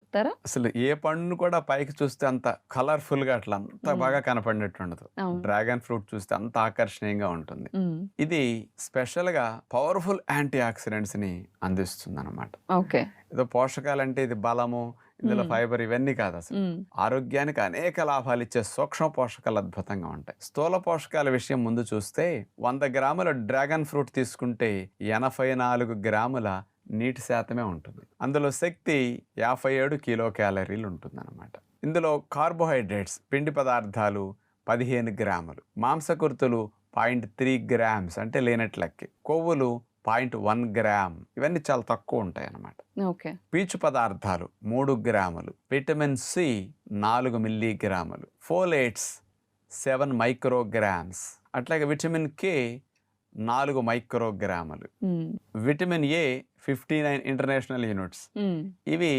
చెప్తారా? అసలు ఏ పండును కూడా పైకి చూస్తే అంత కలర్‌ఫుల్‌గా అట్లా అంత హ్మ్. బాగా కనపడినట్టు ఉండదు. అవును. డ్రాగన్ ఫ్రూట్ చూస్తే అంత ఆకర్షణీయంగా ఉంటుంది. హ్మ్. ఇది స్పెషల్‌గా పవర్‌ఫుల్ యాంటీ ఆక్సిడెంట్స్‌ని అందిస్తుందన్నమాట. ఓకే. ఏదో పోషకాలంటే ఇది బలము, ఇందులో హ్మ్. ఫైబర్ ఇవన్నీ కాదసలు. హ్మ్. ఆరోగ్యానికి అనేక లాభాలిచ్చే సూక్ష్మ పోషకాలు అద్భుతంగా ఉంటాయి. స్థూల పోషకాల విషయం ముందు చూస్తే 100 గ్రాముల డ్రాగన్ ఫ్రూట్ తీసుకుంటే 84 గ్రాముల నీటి శాతమే ఉంటుంది. అందులో శక్తి 57 కిలో క్యాలరీలు ఉంటుందన్నమాట. ఇందులో కార్బోహైడ్రేట్స్ పిండి పదార్థాలు 15 గ్రాములు, మాంసకృతులు 0.3 గ్రామ్స్ అంటే లేనట్లెక్కి, కొవ్వులు 0.1 గ్రామ్ ఇవన్నీ చాలా తక్కువ ఉంటాయి అన్నమాట. ఓకే. పీచు పదార్థాలు 3 గ్రాములు, విటమిన్ సి 4 మిల్లీగ్రాములు, ఫోలేట్స్ 7 మైక్రోగ్రామ్స్, అట్లాగే విటమిన్ కే 4 మైక్రోగ్రాములు, హ్మ్. Vitamin A 59 international units. హ్మ్. ఇవి